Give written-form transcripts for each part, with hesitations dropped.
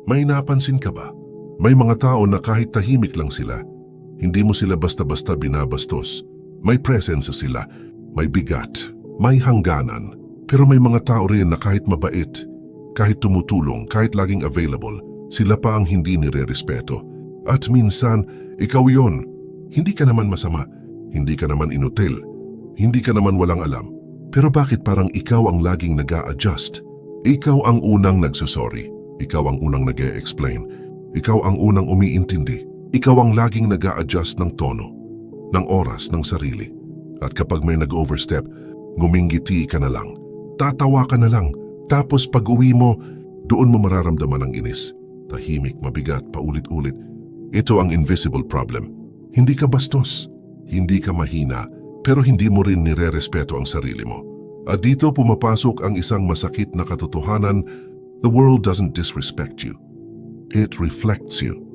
May napansin ka ba? May mga tao na kahit tahimik lang sila, hindi mo sila basta-basta binabastos. May presensya sila, may bigat, may hangganan. Pero may mga tao rin na kahit mabait, kahit tumutulong, kahit laging available, sila pa ang hindi nire-respeto. At minsan, ikaw yon. Hindi ka naman masama, hindi ka naman inutil, hindi ka naman walang alam. Pero bakit parang ikaw ang laging nag-a-adjust? Ikaw ang unang nagsusorry, ikaw ang unang nag-e-explain, ikaw ang unang umiintindi, ikaw ang laging nag-a-adjust ng tono, ng oras, ng sarili. At kapag may nag-overstep, ngumingiti ka na lang, tatawa ka na lang, tapos pag uwi mo, doon mo mararamdaman ang inis. Tahimik, mabigat, paulit-ulit. Ito ang invisible problem. Hindi ka bastos, hindi ka mahina, pero hindi mo rin nire-respeto ang sarili mo. At dito pumapasok ang isang masakit na katotohanan: the world doesn't disrespect you. It reflects you.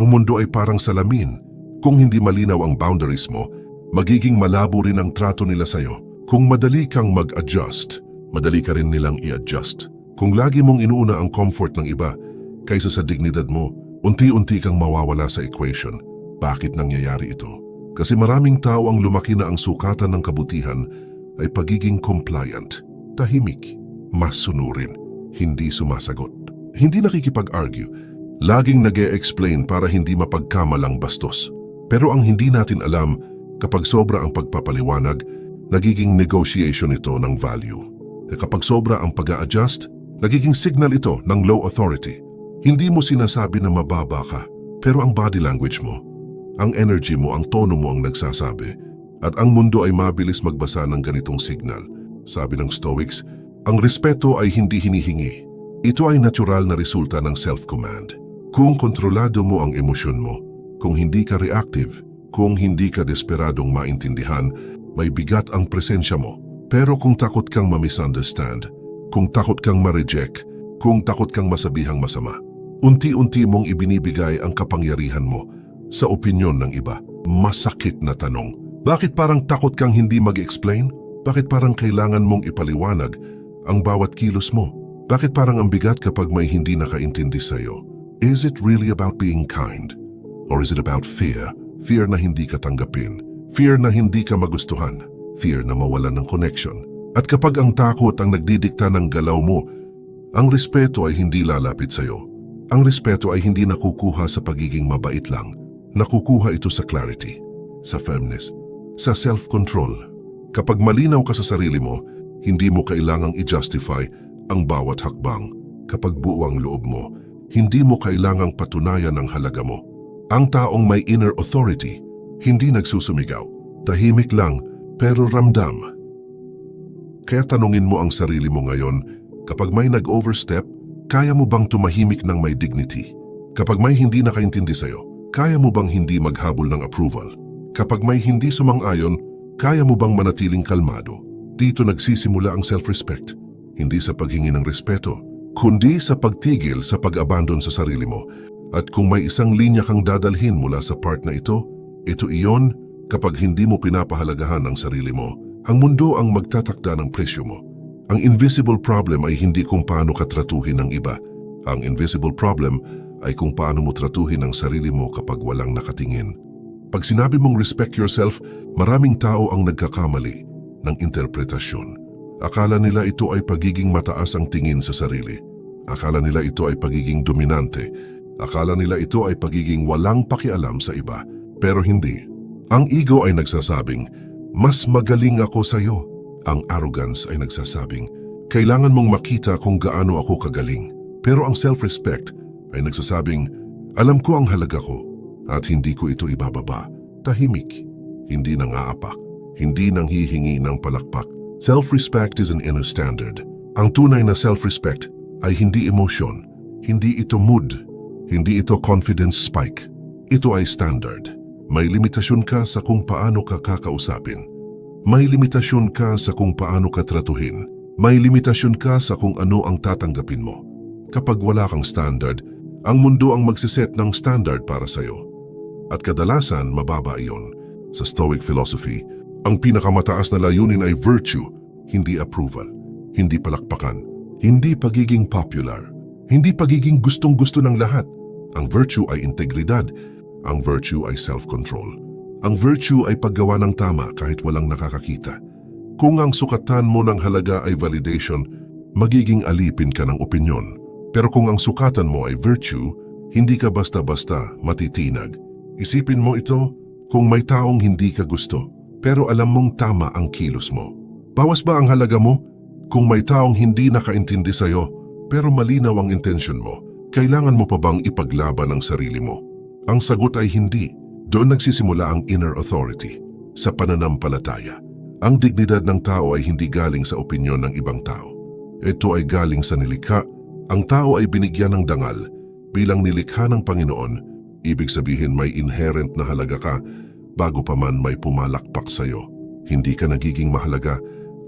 Ang mundo ay parang salamin. Kung hindi malinaw ang boundaries mo, magiging malabo rin ang trato nila sa'yo. Kung madali kang mag-adjust, madali ka rin nilang i-adjust. Kung lagi mong inuuna ang comfort ng iba kaysa sa dignidad mo, unti-unti kang mawawala sa equation. Bakit nangyayari ito? Kasi maraming tao ang lumaki na ang sukatan ng kabutihan ay pagiging compliant, tahimik, masunurin, hindi sumasagot, hindi nakikipag-argue, laging nag-e-explain para hindi mapagkamalang bastos. Pero ang hindi natin alam, kapag sobra ang pagpapaliwanag, nagiging negotiation ito ng value. Kapag sobra ang pag-a-adjust, nagiging signal ito ng low authority. Hindi mo sinasabi na mababa ka, pero ang body language mo, ang energy mo, ang tono mo ang nagsasabi. At ang mundo ay mabilis magbasa ng ganitong signal. Sabi ng Stoics, ang respeto ay hindi hinihingi. Ito ay natural na resulta ng self-command. Kung kontrolado mo ang emosyon mo, kung hindi ka reactive, kung hindi ka desperadong maintindihan, may bigat ang presensya mo. Pero kung takot kang ma-misunderstand, kung takot kang ma-reject, kung takot kang masabihang masama, unti-unti mong ibinibigay ang kapangyarihan mo sa opinyon ng iba. Masakit na tanong. Bakit parang takot kang hindi mag-explain? Bakit parang kailangan mong ipaliwanag ang bawat kilos mo? Bakit parang ang bigat kapag may hindi nakaintindi sa'yo? Is it really about being kind? Or is it about fear? Fear na hindi ka tanggapin. Fear na hindi ka magustuhan. Fear na mawalan ng connection. At kapag ang takot ang nagdidikta ng galaw mo, ang respeto ay hindi lalapit sa'yo. Ang respeto ay hindi nakukuha sa pagiging mabait lang. Nakukuha ito sa clarity, sa firmness, sa self-control. Kapag malinaw ka sa sarili mo, hindi mo kailangang i-justify ang bawat hakbang. Kapag buo ang loob mo, hindi mo kailangang patunayan ang halaga mo. Ang taong may inner authority, hindi nagsusumigaw. Tahimik lang, pero ramdam. Kaya tanungin mo ang sarili mo ngayon, kapag may nag-overstep, kaya mo bang tumahimik ng may dignity? Kapag may hindi nakaintindi sa'yo, kaya mo bang hindi maghabol ng approval? Kapag may hindi sumang-ayon, kaya mo bang manatiling kalmado? Dito nagsisimula ang self-respect, hindi sa paghingi ng respeto, kundi sa pagtigil sa pag-abandon sa sarili mo. At kung may isang linya kang dadalhin mula sa part na ito iyon, kapag hindi mo pinapahalagahan ang sarili mo, ang mundo ang magtatakda ng presyo mo. Ang invisible problem ay hindi kung paano ka tratuhin ng iba. Ang invisible problem ay kung paano mo tratuhin ang sarili mo kapag walang nakatingin. Pag sinabi mong respect yourself, maraming tao ang nagkakamali ng interpretasyon. Akala nila ito ay pagiging mataas ang tingin sa sarili. Akala nila ito ay pagiging dominante. Akala nila ito ay pagiging walang pakialam sa iba. Pero hindi. Ang ego ay nagsasabing, mas magaling ako sa'yo. Ang arrogance ay nagsasabing, kailangan mong makita kung gaano ako kagaling. Pero ang self-respect ay nagsasabing, alam ko ang halaga ko at hindi ko ito ibababa. Tahimik, hindi nang-aapak, hindi nang hihingi ng palakpak. Self-respect is an inner standard. Ang tunay na self-respect ay hindi emosyon, hindi ito mood, hindi ito confidence spike. Ito ay standard. May limitasyon ka sa kung paano ka kakausapin. May limitasyon ka sa kung paano ka tratuhin. May limitasyon ka sa kung ano ang tatanggapin mo. Kapag wala kang standard, ang mundo ang magsiset ng standard para sa'yo. At kadalasan, mababa iyon. Sa Stoic philosophy, ang pinakamataas na layunin ay virtue, hindi approval, hindi palakpakan, hindi pagiging popular. Hindi pagiging gustong-gusto ng lahat. Ang virtue ay integridad. Ang virtue ay self-control. Ang virtue ay paggawa ng tama kahit walang nakakakita. Kung ang sukatan mo ng halaga ay validation, magiging alipin ka ng opinyon. Pero kung ang sukatan mo ay virtue, hindi ka basta-basta matitinag. Isipin mo ito, kung may taong hindi ka gusto, pero alam mong tama ang kilos mo. Bawas ba ang halaga mo? Kung may taong hindi nakaintindi sa'yo, pero malinaw ang intensyon mo, kailangan mo pa bang ipaglaban ang sarili mo? Ang sagot ay hindi. Doon nagsisimula ang inner authority, sa pananampalataya. Ang dignidad ng tao ay hindi galing sa opinyon ng ibang tao. Ito ay galing sa nilikha. Ang tao ay binigyan ng dangal bilang nilikha ng Panginoon. Ibig sabihin may inherent na halaga ka bago pa man may pumalakpak sa'yo. Hindi ka nagiging mahalaga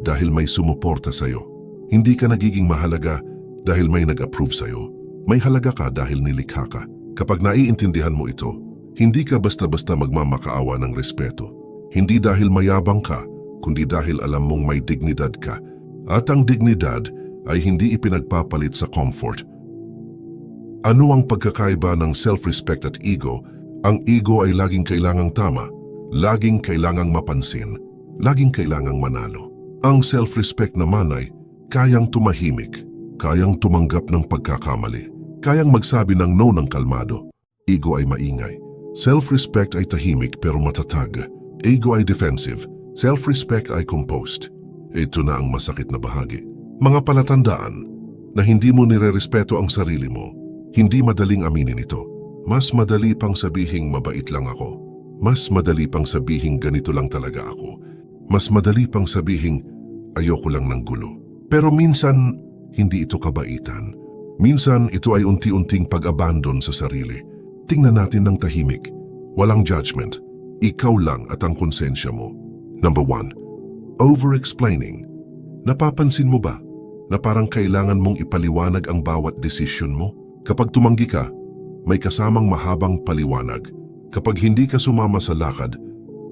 dahil may sumuporta sa'yo. Hindi ka nagiging mahalaga dahil may nag-approve sa'yo. May halaga ka dahil nilikha ka. Kapag naiintindihan mo ito, hindi ka basta-basta magmamakaawa ng respeto. Hindi dahil mayabang ka, kundi dahil alam mong may dignidad ka. At ang dignidad ay hindi ipinagpapalit sa comfort. Ano ang pagkakaiba ng self-respect at ego? Ang ego ay laging kailangang tama, laging kailangang mapansin, laging kailangang manalo. Ang self-respect naman ay kayang tumahimik, kayang tumanggap ng pagkakamali, kayang magsabi ng no ng kalmado. Ego ay maingay. Self-respect ay tahimik pero matatag. Ego ay defensive. Self-respect ay composed. Ito na ang masakit na bahagi. Mga palatandaan na hindi mo nirerespeto ang sarili mo, hindi madaling aminin ito. Mas madali pang sabihing mabait lang ako. Mas madali pang sabihing ganito lang talaga ako. Mas madali pang sabihing ayoko lang ng gulo. Pero minsan, hindi ito kabaitan. Minsan, ito ay unti-unting pag-abandon sa sarili. Tingnan natin ng tahimik. Walang judgment. Ikaw lang at ang konsensya mo. Number 1. Over-explaining. Napapansin mo ba na parang kailangan mong ipaliwanag ang bawat desisyon mo? Kapag tumanggi ka, may kasamang mahabang paliwanag. Kapag hindi ka sumama sa lakad,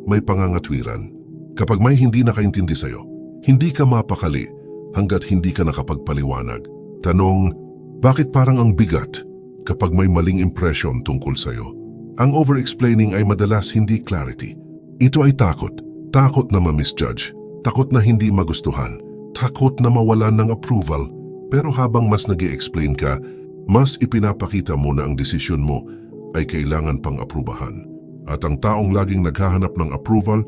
may pangangatwiran. Kapag may hindi nakaintindi sa'yo, hindi ka mapakali hanggat hindi ka nakapagpaliwanag. Tanong, bakit parang ang bigat kapag may maling impression tungkol sa'yo? Ang over-explaining ay madalas hindi clarity. Ito ay takot. Takot na ma-misjudge. Takot na hindi magustuhan. Takot na mawalan ng approval. Pero habang mas nag-i-explain ka, mas ipinapakita mo na ang desisyon mo ay kailangan pang aprubahan. At ang taong laging naghahanap ng approval,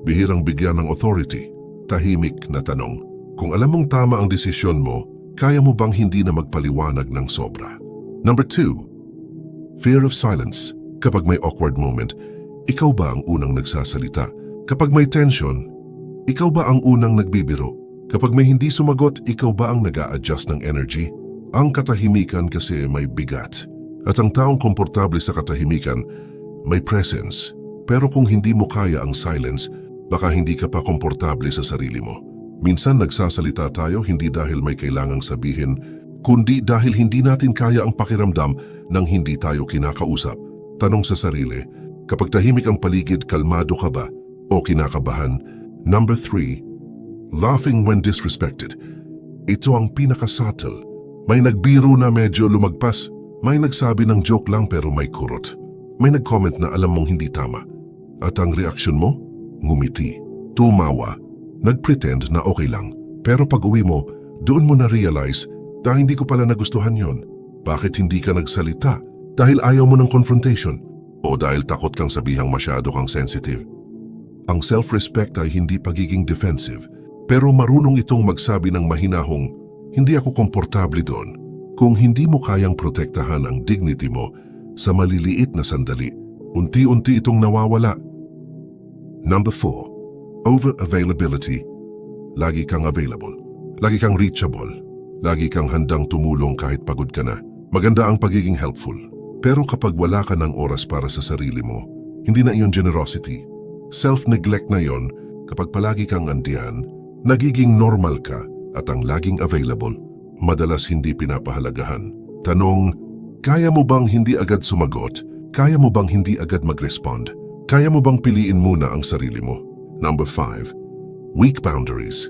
bihirang bigyan ng authority. Tahimik na tanong. Kung alam mong tama ang desisyon mo, kaya mo bang hindi na magpaliwanag ng sobra? Number 2. Fear of silence. Kapag may awkward moment, ikaw ba ang unang nagsasalita? Kapag may tension, ikaw ba ang unang nagbibiro? Kapag may hindi sumagot, ikaw ba ang nag-a-adjust ng energy? Ang katahimikan kasi may bigat. At ang taong komportable sa katahimikan, may presence. Pero kung hindi mo kaya ang silence, baka hindi ka pa komportable sa sarili mo. Minsan nagsasalita tayo hindi dahil may kailangang sabihin, kundi dahil hindi natin kaya ang pakiramdam nang hindi tayo kinakausap. Tanong sa sarili, kapag tahimik ang paligid, kalmado ka ba o kinakabahan? Number 3. Laughing when disrespected. Ito ang pinaka-subtle. May nagbiro na medyo lumagpas. May nagsabi ng joke lang pero may kurot. May nag-comment na alam mong hindi tama. At ang reaksyon mo? Ngumiti, tumawa, nag-pretend na okay lang. Pero pag uwi mo, doon mo na-realize na hindi ko pala nagustuhan yon. Bakit hindi ka nagsalita? Dahil ayaw mo ng confrontation? O dahil takot kang sabihang masyado kang sensitive? Ang self-respect ay hindi pagiging defensive. Pero marunong itong magsabi ng mahinahong, hindi ako komportable doon. Kung hindi mo kayang protektahan ang dignity mo sa maliliit na sandali, unti-unti itong nawawala. Number 4. Over-availability. Lagi kang available. Lagi kang reachable. Lagi kang handang tumulong kahit pagod ka na. Maganda ang pagiging helpful. Pero kapag wala ka ng oras para sa sarili mo, hindi na iyon generosity. Self-neglect na iyon kapag palagi kang andiyan. Nagiging normal ka at ang laging available, madalas hindi pinapahalagahan. Tanong, kaya mo bang hindi agad sumagot? Kaya mo bang hindi agad mag-respond? Kaya mo bang piliin muna ang sarili mo? Number 5. Weak boundaries.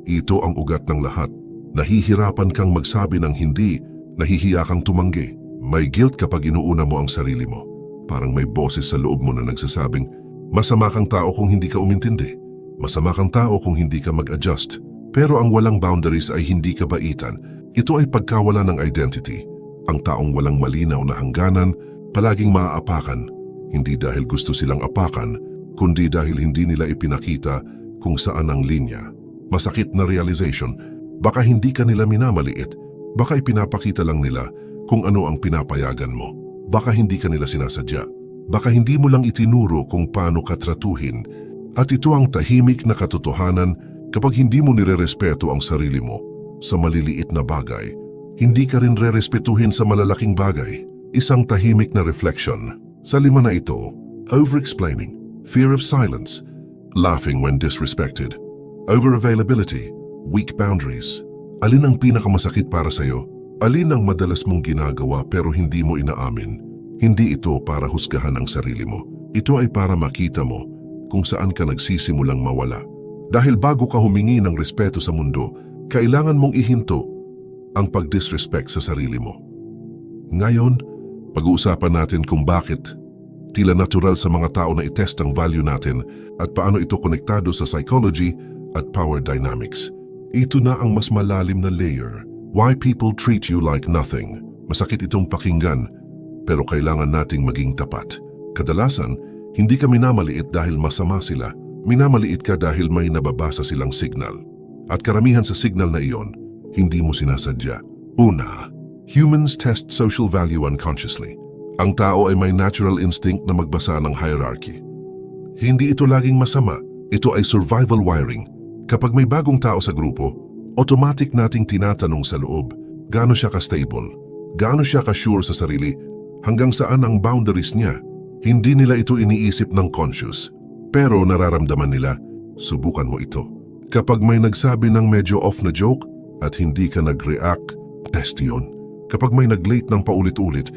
Ito ang ugat ng lahat. Nahihirapan kang magsabi ng hindi Nahihiya kang tumanggi. May guilt kapag inuuna mo ang sarili mo. Parang may boses sa loob mo na nagsasabing, masama kang tao kung hindi ka umintindi. Masama kang tao kung hindi ka mag-adjust. Pero ang walang boundaries ay hindi kabaitan. Ito ay pagkawala ng identity. Ang taong walang malinaw na hangganan, palaging maaapakan. Hindi dahil gusto silang apakan, kundi dahil hindi nila ipinakita kung saan ang linya. Masakit na realization, baka hindi ka nila minamaliit, baka ipinapakita lang nila kung ano ang pinapayagan mo. Baka hindi ka nila sinasadya, baka hindi mo lang itinuro kung paano ka tratuhin. At ito ang tahimik na katotohanan kapag hindi mo nirerespeto ang sarili mo sa maliliit na bagay. Hindi ka rin rerespetuhin sa malalaking bagay. Isang tahimik na reflection. Sa 5 na ito, over-explaining, fear of silence, laughing when disrespected, over-availability, weak boundaries. Alin ang pinakamasakit para sa'yo? Alin ang madalas mong ginagawa pero hindi mo inaamin? Hindi ito para husgahan ang sarili mo. Ito ay para makita mo kung saan ka nagsisimulang mawala. Dahil bago ka humingi ng respeto sa mundo, kailangan mong ihinto ang pag-disrespect sa sarili mo. Ngayon, pag-uusapan natin kung bakit tila natural sa mga tao na itest ang value natin at paano ito konektado sa psychology at power dynamics. Ito na ang mas malalim na layer. Why people treat you like nothing. Masakit itong pakinggan, pero kailangan nating maging tapat. Kadalasan, hindi ka minamaliit dahil masama sila. Minamaliit ka dahil may nababasa silang signal. At karamihan sa signal na iyon, hindi mo sinasadya. Una, humans test social value unconsciously. Ang tao ay may natural instinct na magbasa ng hierarchy. Hindi ito laging masama. Ito ay survival wiring. Kapag may bagong tao sa grupo, automatic nating tinatanong sa loob, gaano siya ka-stable, gaano siya ka-sure sa sarili, hanggang saan ang boundaries niya. Hindi nila ito iniisip ng conscious, pero nararamdaman nila, subukan mo ito. Kapag may nagsabi ng medyo off na joke at hindi ka nag-react, test yun. Kapag may nag-late ng paulit-ulit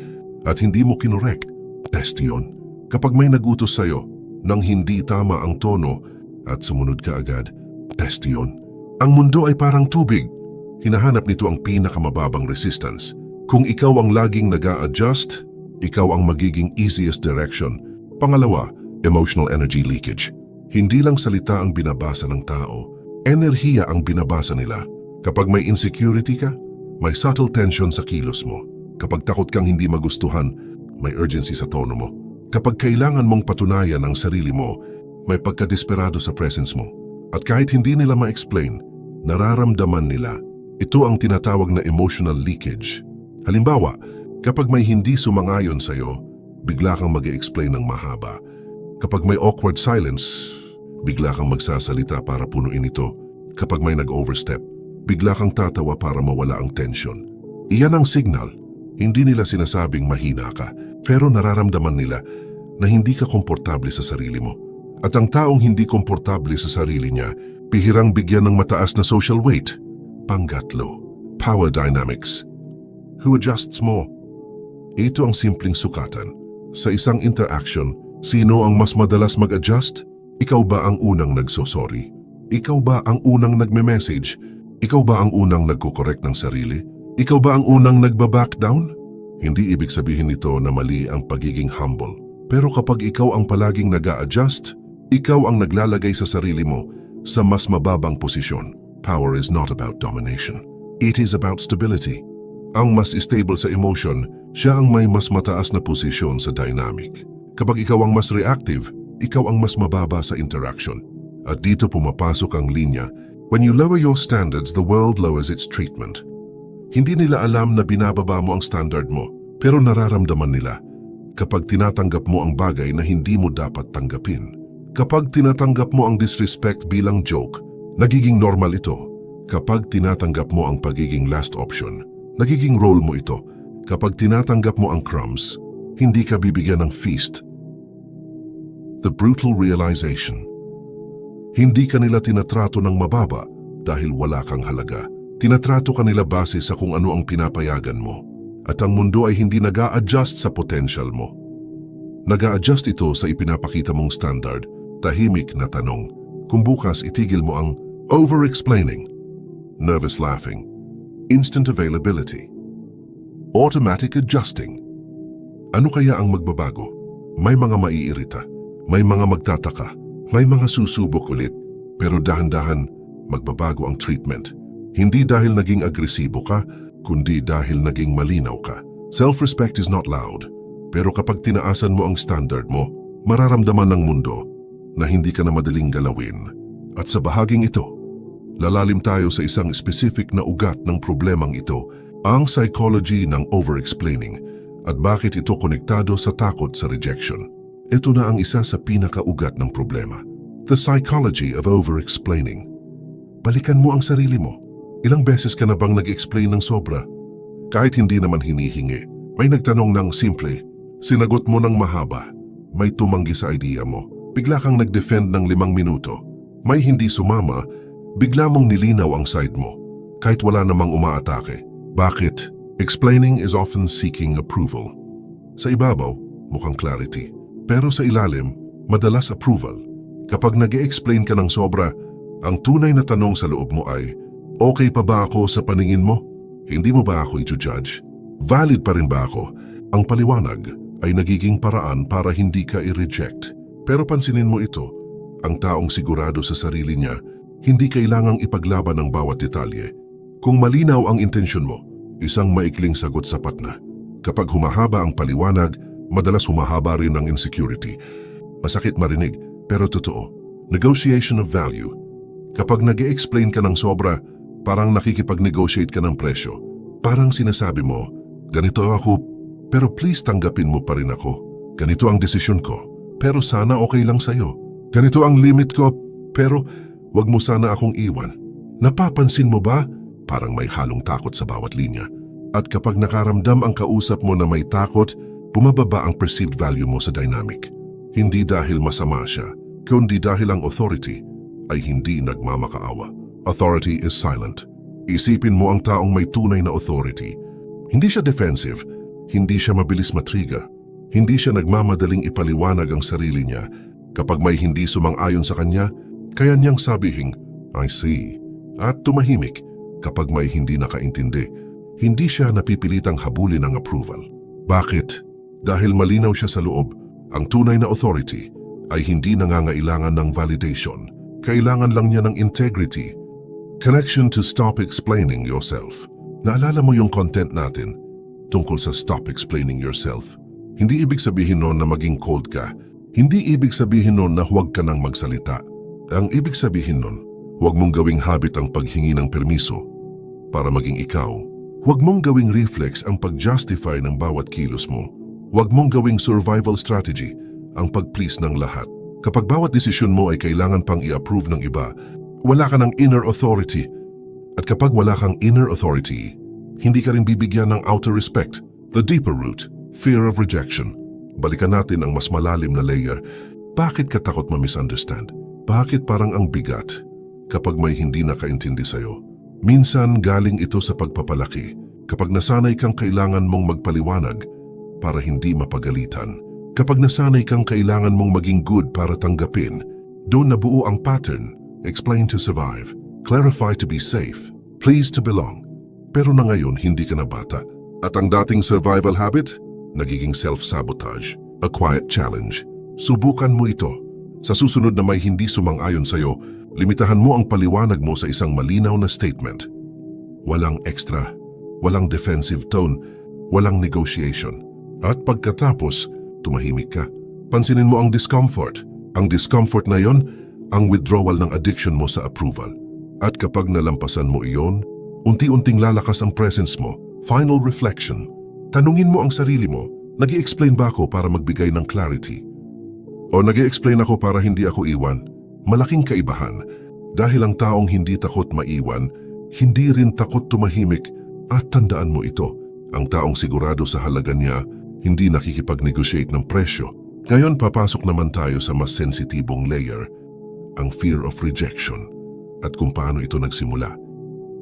at hindi mo kinorek, test yun. Kapag may nagutos sa'yo nang hindi tama ang tono at sumunod ka agad, test yun. Ang mundo ay parang tubig. Hinahanap nito ang pinakamababang resistance. Kung ikaw ang laging nag-a-adjust, ikaw ang magiging easiest direction. Pangalawa, emotional energy leakage. Hindi lang salita ang binabasa ng tao, enerhiya ang binabasa nila. Kapag may insecurity ka, may subtle tension sa kilos mo. Kapag takot kang hindi magustuhan, may urgency sa tono mo. Kapag kailangan mong patunayan ang sarili mo, may pagkadesperado sa presence mo. At kahit hindi nila ma-explain, nararamdaman nila. Ito ang tinatawag na emotional leakage. Halimbawa, kapag may hindi sumangayon sa'yo, bigla kang mag-e-explain ng mahaba. Kapag may awkward silence, bigla kang magsasalita para punuin ito. Kapag may nag-overstep, bigla kang tatawa para mawala ang tension. Iyan ang signal. Hindi nila sinasabing mahina ka, pero nararamdaman nila na hindi ka komportable sa sarili mo. At ang taong hindi komportable sa sarili niya, bihirang bigyan ng mataas na social weight. Pangatlo, power dynamics. Who adjusts more? Ito ang simpleng sukatan. Sa isang interaction, sino ang mas madalas mag-adjust? Ikaw ba ang unang nagsosorry? Ikaw ba ang unang nagme-message? Ikaw ba ang unang nagko-correct ng sarili? Ikaw ba ang unang nagba-back down? Hindi ibig sabihin nito na mali ang pagiging humble. Pero kapag ikaw ang palaging nag-a-adjust, ikaw ang naglalagay sa sarili mo sa mas mababang posisyon. Power is not about domination. It is about stability. Ang mas stable sa emotion, siya ang may mas mataas na posisyon sa dynamic. Kapag ikaw ang mas reactive, ikaw ang mas mababa sa interaction. At dito pumapasok ang linya. When you lower your standards, the world lowers its treatment. Hindi nila alam na binababa mo ang standard mo, pero nararamdaman nila kapag tinatanggap mo ang bagay na hindi mo dapat tanggapin. Kapag tinatanggap mo ang disrespect bilang joke, nagiging normal ito. Kapag tinatanggap mo ang pagiging last option, nagiging role mo ito. Kapag tinatanggap mo ang crumbs, hindi ka bibigyan ng feast. The brutal realization. Hindi ka nila tinatrato ng mababa dahil wala kang halaga. Tinatrato ka nila base sa kung ano ang pinapayagan mo. At ang mundo ay hindi nag-a-adjust sa potential mo. Nag-a-adjust ito sa ipinapakita mong standard. Tahimik na tanong, kung bukas itigil mo ang over-explaining, nervous laughing, instant availability, automatic adjusting. Ano kaya ang magbabago? May mga maiirita, may mga magtataka, may mga susubok ulit, pero dahan-dahan magbabago ang treatment. Hindi dahil naging agresibo ka, kundi dahil naging malinaw ka. Self-respect is not loud, pero kapag tinaasan mo ang standard mo, mararamdaman ng mundo na hindi ka na madaling galawin. At sa bahaging ito, lalalim tayo sa isang specific na ugat ng problemang ito, ang psychology ng over-explaining at bakit ito konektado sa takot sa rejection. Ito na ang isa sa pinakaugat ng problema. The psychology of over-explaining. Balikan mo ang sarili mo. Ilang beses ka na bang nag-explain ng sobra? Kahit hindi naman hinihingi. May nagtanong ng simple, sinagot mo ng mahaba. May tumanggi sa idea mo. Bigla kang nag-defend ng 5 minuto. May hindi sumama, bigla mong nilinaw ang side mo, kahit wala namang umaatake. Bakit? Explaining is often seeking approval. Sa ibabaw, mukhang clarity. Pero sa ilalim, madalas approval. Kapag nag-e-explain ka ng sobra, ang tunay na tanong sa loob mo ay, okay pa ba ako sa paningin mo? Hindi mo ba ako i-judge? Valid pa rin ba ako? Ang paliwanag ay nagiging paraan para hindi ka i-reject. Pero pansinin mo ito, ang taong sigurado sa sarili niya, hindi kailangang ipaglaban ang bawat detalye. Kung malinaw ang intensyon mo, isang maikling sagot sapat na. Kapag humahaba ang paliwanag, madalas humahaba rin ang insecurity. Masakit marinig, pero totoo. Negotiation of value. Kapag nag-e-explain ka ng sobra, parang nakikipag-negotiate ka ng presyo. Parang sinasabi mo, ganito ako, pero please tanggapin mo pa rin ako. Ganito ang desisyon ko, pero sana okay lang sa'yo. Ganito ang limit ko, pero wag mo sana akong iwan. Napapansin mo ba? Parang may halong takot sa bawat linya. At kapag nakaramdam ang kausap mo na may takot, bumababa ang perceived value mo sa dynamic. Hindi dahil masama siya, kundi dahil ang authority ay hindi nagmamakaawa. Authority is silent. Isipin mo ang taong may tunay na authority. Hindi siya defensive, hindi siya mabilis matriga, hindi siya nagmamadaling ipaliwanag ang sarili niya. Kapag may hindi sumang-ayon sa kanya, kaya niyang sabihin, I see, at tumahimik. Kapag may hindi nakaintindi, hindi siya napipilitang habulin ang approval. Bakit? Dahil malinaw siya sa loob, ang tunay na authority ay hindi nangangailangan ng validation. Kailangan lang niya ng integrity. Connection to stop explaining yourself. Naalala mo yung content natin tungkol sa stop explaining yourself? Hindi ibig sabihin noon na maging cold ka. Hindi ibig sabihin noon na huwag ka nang magsalita. Ang ibig sabihin noon, huwag mong gawing habit ang paghingi ng permiso para maging ikaw. Huwag mong gawing reflex ang pag-justify ng bawat kilos mo. Huwag mong gawing survival strategy ang pag-please ng lahat. Kapag bawat desisyon mo ay kailangan pang i-approve ng iba, wala ka ng inner authority. At kapag wala kang inner authority, hindi ka rin bibigyan ng outer respect. The deeper root, fear of rejection. Balikan natin ang mas malalim na layer. Bakit ka takot ma-misunderstand? Bakit parang ang bigat kapag may hindi nakaintindi sa'yo? Minsan galing ito sa pagpapalaki. Kapag nasanay kang kailangan mong magpaliwanag para hindi mapagalitan. Kapag nasanay kang kailangan mong maging good para tanggapin, doon nabuo ang pattern. Explain to survive, clarify to be safe, please to belong. Pero na ngayon hindi ka na bata. At ang dating survival habit, nagiging self-sabotage, a quiet challenge. Subukan mo ito. Sa susunod na may hindi sumang-ayon sa'yo, limitahan mo ang paliwanag mo sa isang malinaw na statement. Walang extra, walang defensive tone, walang negotiation. At pagkatapos, tumahimik ka. Pansinin mo ang discomfort. Ang discomfort na yon, ang withdrawal ng addiction mo sa approval. At kapag nalampasan mo iyon, unti-unting lalakas ang presence mo. Final reflection. Tanungin mo ang sarili mo, nag-i-explain ba ako para magbigay ng clarity? O nag-i-explain ako para hindi ako iwan? Malaking kaibahan. Dahil ang taong hindi takot maiwan, hindi rin takot tumahimik. At tandaan mo ito, ang taong sigurado sa halaga niya, hindi nakikipag-negotiate ng presyo. Ngayon papasok naman tayo sa mas sensitibong layer, ang fear of rejection. At kung paano ito nagsimula.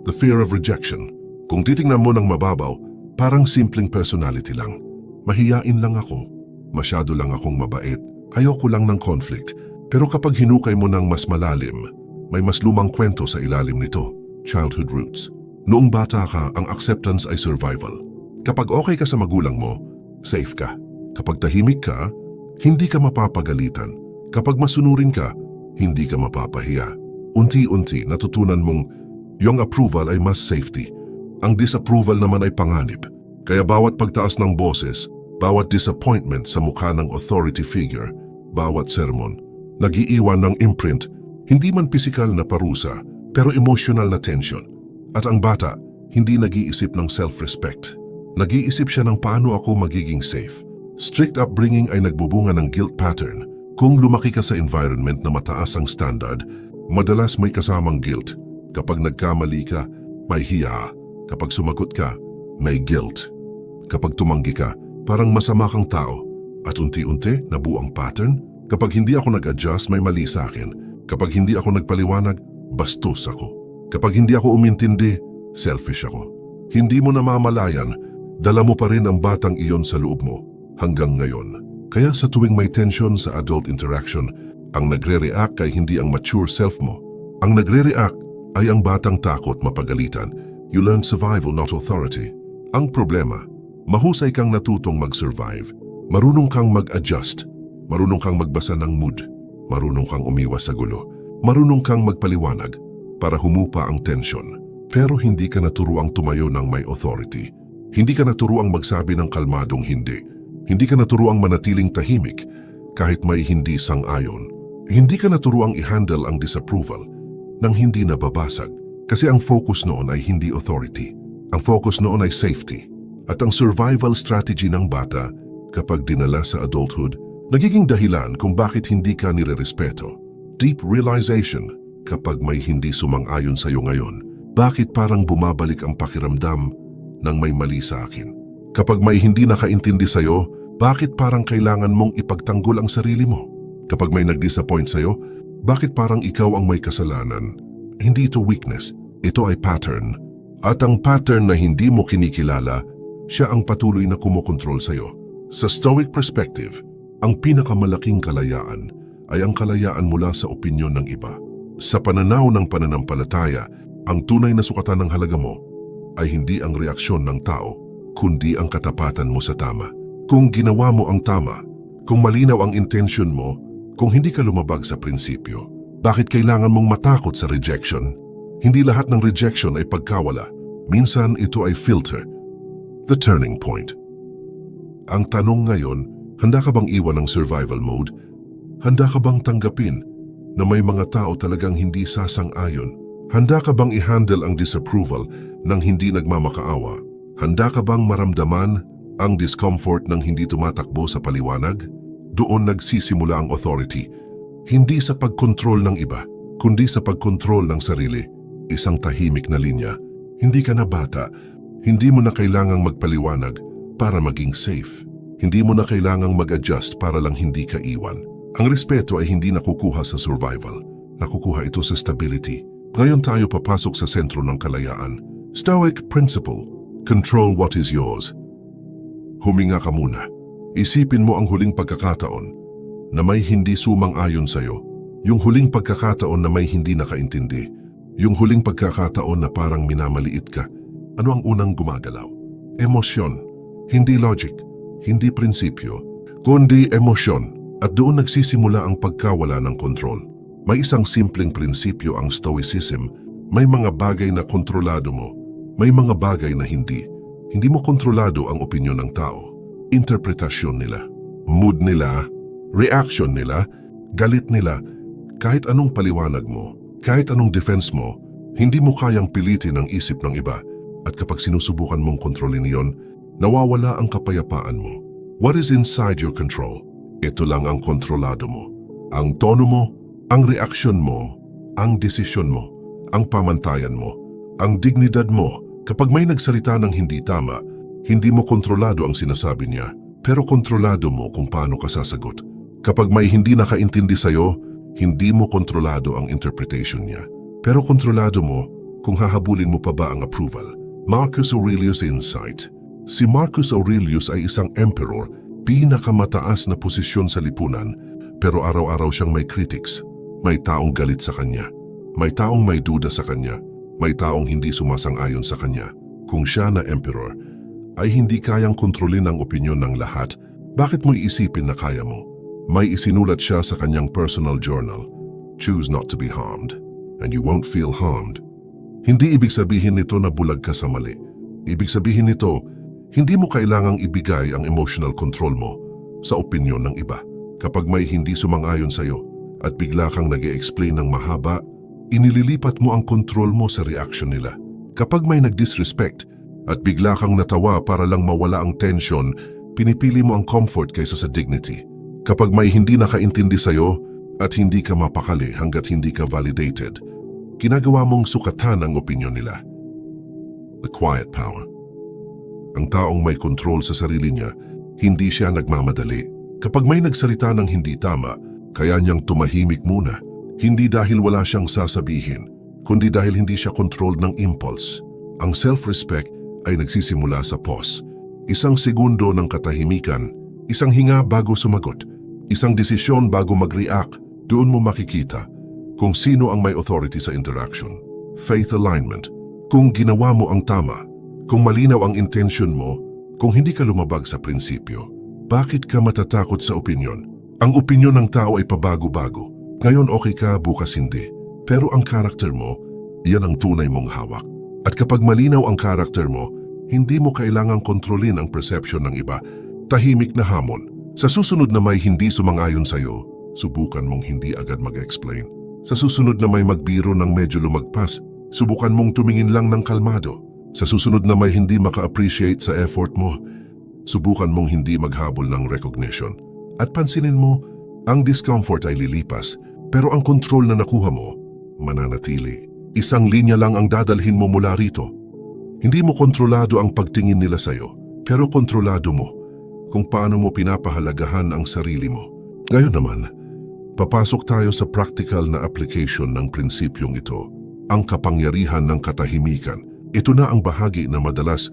The fear of rejection. Kung titingnan mo ng mababaw, parang simpleng personality lang. Mahiyain lang ako. Masyado lang akong mabait. Ayoko lang ng conflict. Pero kapag hinukay mo ng mas malalim, may mas lumang kwento sa ilalim nito. Childhood roots. Noong bata ka, ang acceptance ay survival. Kapag okay ka sa magulang mo, safe ka. Kapag tahimik ka, hindi ka mapapagalitan. Kapag masunurin ka, hindi ka mapapahiya. Unti-unti natutunan mong yung approval ay mas safety. Ang disapproval naman ay panganib. Kaya bawat pagtaas ng boses, bawat disappointment sa mukha ng authority figure, bawat sermon, nag-iiwan ng imprint, hindi man pisikal na parusa, pero emotional na tension. At ang bata, hindi nag-iisip ng self-respect. Nag-iisip siya ng paano ako magiging safe. Strict upbringing ay nagbubunga ng guilt pattern. Kung lumaki ka sa environment na mataas ang standard, madalas may kasamang guilt. Kapag nagkamali ka, may hiya. Kapag sumagot ka, may guilt. Kapag tumanggi ka, parang masama kang tao. At unti-unti, nabuo ang pattern. Kapag hindi ako nag-adjust, may mali sa akin. Kapag hindi ako nagpaliwanag, bastos ako. Kapag hindi ako umintindi, selfish ako. Hindi mo namamalayan, dala mo pa rin ang batang iyon sa loob mo hanggang ngayon. Kaya sa tuwing may tension sa adult interaction, ang nagre-react ay hindi ang mature self mo. Ang nagre-react ay ang batang takot mapagalitan. You learn survival, not authority. Ang problema, mahusay kang natutong mag-survive. Marunong kang mag-adjust. Marunong kang magbasa ng mood. Marunong kang umiwas sa gulo. Marunong kang magpaliwanag para humupa ang tension. Pero hindi ka naturuang tumayo ng may authority. Hindi ka naturuang magsabi ng kalmadong hindi. Hindi ka naturuang manatiling tahimik kahit may hindi sang-ayon. Hindi ka naturuang i-handle ang disapproval nang hindi nababasag. Kasi ang focus noon ay hindi authority. Ang focus noon ay safety. At ang survival strategy ng bata kapag dinala sa adulthood, nagiging dahilan kung bakit hindi ka nire-respeto. Deep realization kapag may hindi sumang-ayon sa iyo ngayon. Bakit parang bumabalik ang pakiramdam ng may mali sa akin? Kapag may hindi nakaintindi sa iyo, bakit parang kailangan mong ipagtanggol ang sarili mo? Kapag may nag-disappoint sa iyo, bakit parang ikaw ang may kasalanan? Hindi ito weakness, ito ay pattern. At ang pattern na hindi mo kinikilala, siya ang patuloy na kumokontrol sa iyo. Sa Stoic perspective, ang pinakamalaking kalayaan ay ang kalayaan mula sa opinyon ng iba. Sa pananaw ng pananampalataya, ang tunay na sukatan ng halaga mo ay hindi ang reaksyon ng tao, kundi ang katapatan mo sa tama. Kung ginawa mo ang tama, kung malinaw ang intention mo, kung hindi ka lumabag sa prinsipyo, bakit kailangan mong matakot sa rejection? Hindi lahat ng rejection ay pagkawala. Minsan ito ay filter. The turning point. Ang tanong ngayon, handa ka bang iwan ang survival mode? Handa ka bang tanggapin na may mga tao talagang hindi sasang-ayon? Handa ka bang i-handle ang disapproval ng hindi nagmamakaawa? Handa ka bang maramdaman ang discomfort ng hindi tumatakbo sa paliwanag? Doon nagsisimula ang authority. Hindi sa pagkontrol ng iba, kundi sa pagkontrol ng sarili. Isang tahimik na linya. Hindi ka na bata. Hindi mo na kailangang magpaliwanag para maging safe. Hindi mo na kailangang mag-adjust para lang hindi ka iwan. Ang respeto ay hindi nakukuha sa survival. Nakukuha ito sa stability. Ngayon tayo papasok sa sentro ng kalayaan. Stoic principle. Control what is yours. Huminga ka muna. Isipin mo ang huling pagkakataon na may hindi sumang-ayon sa'yo. Yung huling pagkakataon na may hindi nakaintindi. Yung huling pagkakataon na parang minamaliit ka. Ano ang unang gumagalaw? Emosyon. Hindi logic. Hindi prinsipyo. Kundi emosyon. At doon nagsisimula ang pagkawala ng kontrol. May isang simpleng prinsipyo ang Stoicism. May mga bagay na kontrolado mo. May mga bagay na hindi. Hindi mo kontrolado ang opinyon ng tao. Interpretasyon nila. Mood nila. Reaction nila. Galit nila. Kahit anong paliwanag mo, kahit anong defense mo, hindi mo kayang pilitin ang isip ng iba. At kapag sinusubukan mong kontrolin iyon, nawawala ang kapayapaan mo. What is inside your control? Ito lang ang kontrolado mo. Ang tono mo, ang reaksyon mo, ang desisyon mo, ang pamantayan mo, ang dignidad mo. Kapag may nagsalita ng hindi tama, hindi mo kontrolado ang sinasabi niya, pero kontrolado mo kung paano ka sasagot. Kapag may hindi nakaintindi sa'yo, hindi mo kontrolado ang interpretation niya, pero kontrolado mo kung hahabulin mo pa ba ang approval. Marcus Aurelius Insight. Si Marcus Aurelius ay isang emperor, pinakamataas na posisyon sa lipunan, pero araw-araw siyang may critics. May taong galit sa kanya, may taong may duda sa kanya, may taong hindi sumasang-ayon sa kanya. Kung siya na emperor, ay hindi kayang kontrolin ang opinyon ng lahat, bakit mo iisipin na kaya mo? May isinulat siya sa kanyang personal journal. Choose not to be harmed, and you won't feel harmed. Hindi ibig sabihin nito na bulag ka sa mali. Ibig sabihin nito, hindi mo kailangang ibigay ang emotional control mo sa opinyon ng iba. Kapag may hindi sumang-ayon sa'yo at bigla kang nag-e-explain ng mahaba, inililipat mo ang control mo sa reaction nila. Kapag may nag-disrespect at bigla kang natawa para lang mawala ang tension, pinipili mo ang comfort kaysa sa dignity. Kapag may hindi nakaintindi sa'yo at hindi ka mapakali hanggat hindi ka validated, ginagawa mong sukatan ang opinyon nila. The quiet power. Ang taong may control sa sarili niya, hindi siya nagmamadali. Kapag may nagsalita ng hindi tama, kaya niyang tumahimik muna. Hindi dahil wala siyang sasabihin, kundi dahil hindi siya controlled ng impulse. Ang self-respect ay nagsisimula sa pause. Isang segundo ng katahimikan, isang hinga bago sumagot, isang desisyon bago mag-react. Doon mo makikita kung sino ang may authority sa interaction. Faith alignment. Kung ginawa mo ang tama, kung malinaw ang intention mo, kung hindi ka lumabag sa prinsipyo, bakit ka matatakot sa opinyon? Ang opinyon ng tao ay pabago-bago. Ngayon okay ka, bukas hindi. Pero ang karakter mo, iyan ang tunay mong hawak. At kapag malinaw ang karakter mo, hindi mo kailangang kontrolin ang perception ng iba. Tahimik na hamon. Sa susunod na may hindi sumang-ayon sa'yo, subukan mong hindi agad mag-explain. Sa susunod na may magbiro ng medyo lumagpas, subukan mong tumingin lang ng kalmado. Sa susunod na may hindi maka-appreciate sa effort mo, subukan mong hindi maghabol ng recognition. At pansinin mo, ang discomfort ay lilipas, pero ang control na nakuha mo, mananatili. Isang linya lang ang dadalhin mo mula rito. Hindi mo kontrolado ang pagtingin nila sa'yo, pero kontrolado mo kung paano mo pinapahalagahan ang sarili mo. Ngayon naman, papasok tayo sa practical na application ng prinsipyong ito, ang kapangyarihan ng katahimikan. Ito na ang bahagi na madalas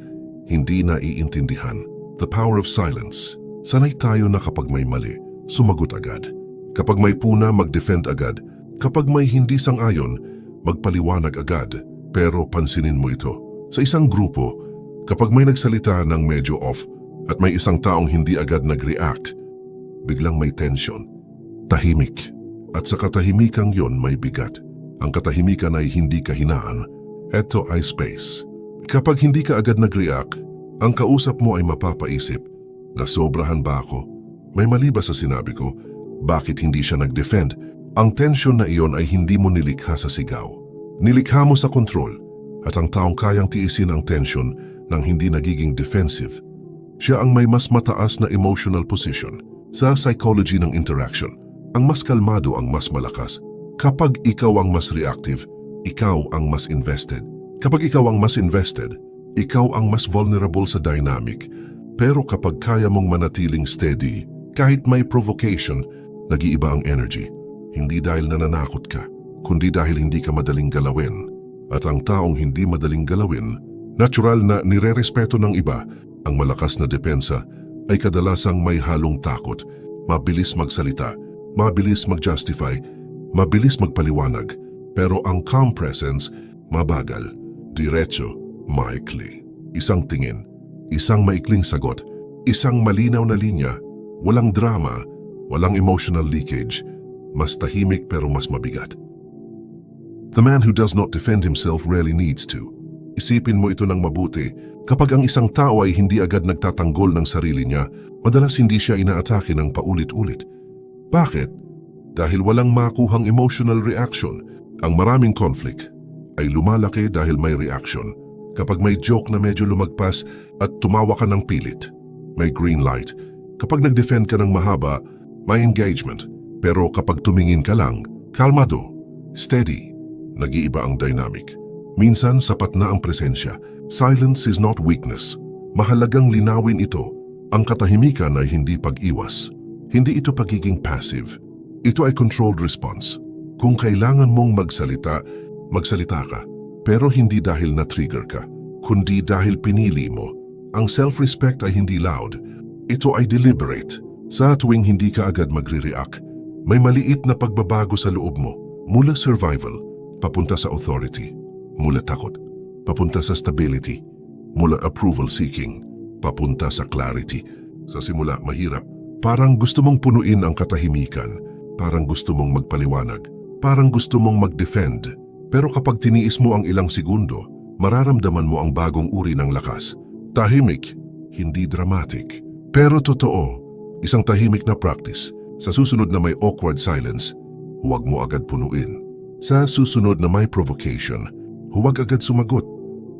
hindi naiintindihan. The power of silence. Sanay tayo na kapag may mali, sumagot agad. Kapag may puna, mag-defend agad. Kapag may hindi sang-ayon, magpaliwanag agad. Pero pansinin mo ito. Sa isang grupo, kapag may nagsalita ng medyo off at may isang taong hindi agad nag-react, biglang may tension. Tahimik. At sa katahimikang yon may bigat. Ang katahimikan ay hindi kahinaan. Ito ay space. Kapag hindi ka agad nag-react, ang kausap mo ay mapapaisip, nasobrahan ba ako? May mali ba sa sinabi ko? Bakit hindi siya nag-defend? Ang tension na iyon ay hindi mo nilikha sa sigaw. Nilikha mo sa control, at ang taong kayang tiisin ang tension nang hindi nagiging defensive, siya ang may mas mataas na emotional position. Sa psychology ng interaction, ang mas kalmado ang mas malakas. Kapag ikaw ang mas reactive, ikaw ang mas invested. Kapag ikaw ang mas invested, ikaw ang mas vulnerable sa dynamic. Pero kapag kaya mong manatiling steady, kahit may provocation, nag-iiba ang energy. Hindi dahil nananakot ka, kundi dahil hindi ka madaling galawin. At ang taong hindi madaling galawin, natural na nirerespeto ng iba, ang malakas na depensa ay kadalasang may halong takot, mabilis magsalita, mabilis mag-justify, mabilis magpaliwanag. Pero ang calm presence, mabagal, diretso, maikli. Isang tingin, isang maikling sagot, isang malinaw na linya, walang drama, walang emotional leakage, mas tahimik pero mas mabigat. The man who does not defend himself rarely needs to. Isipin mo ito ng mabuti, kapag ang isang tao ay hindi agad nagtatanggol ng sarili niya, madalas hindi siya inaatake ng paulit-ulit. Bakit? Dahil walang makuhang emotional reaction. Ang maraming conflict ay lumalaki dahil may reaction. Kapag may joke na medyo lumagpas at tumawa ka ng pilit, may green light. Kapag nag-defend ka ng mahaba, may engagement. Pero kapag tumingin ka lang, kalmado, steady, nag-iiba ang dynamic. Minsan sapat na ang presensya. Silence is not weakness. Mahalagang linawin ito. Ang katahimikan ay hindi pag-iwas. Hindi ito pagiging passive. Ito ay controlled response. Kung kailangan mong magsalita, magsalita ka. Pero hindi dahil na-trigger ka, kundi dahil pinili mo. Ang self-respect ay hindi loud. Ito ay deliberate. Sa tuwing hindi ka agad magre-react, may maliit na pagbabago sa loob mo. Mula survival, papunta sa authority. Mula takot, papunta sa stability. Mula approval seeking, papunta sa clarity. Sa simula, mahirap. Parang gusto mong punuin ang katahimikan. Parang gusto mong magpaliwanag. Parang gusto mong mag-defend. Pero kapag tiniis mo ang ilang segundo, mararamdaman mo ang bagong uri ng lakas. Tahimik, hindi dramatic. Pero totoo, isang tahimik na practice. Sa susunod na may awkward silence, huwag mo agad punuin. Sa susunod na may provocation, huwag agad sumagot.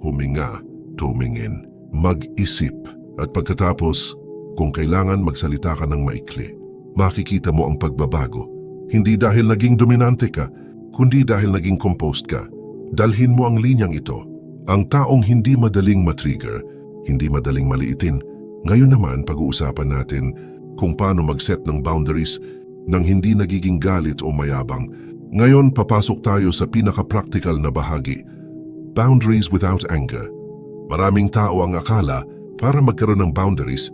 Huminga, tumingin, mag-isip. At pagkatapos, kung kailangan magsalita ka ng maikli, makikita mo ang pagbabago. Hindi dahil naging dominante ka, kundi dahil naging composed ka. Dalhin mo ang linyang ito. Ang taong hindi madaling matrigger, hindi madaling maliitin. Ngayon naman, pag-uusapan natin kung paano mag-set ng boundaries nang hindi nagiging galit o mayabang. Ngayon, papasok tayo sa pinaka-practical na bahagi. Boundaries without anger. Maraming tao ang akala, para magkaroon ng boundaries,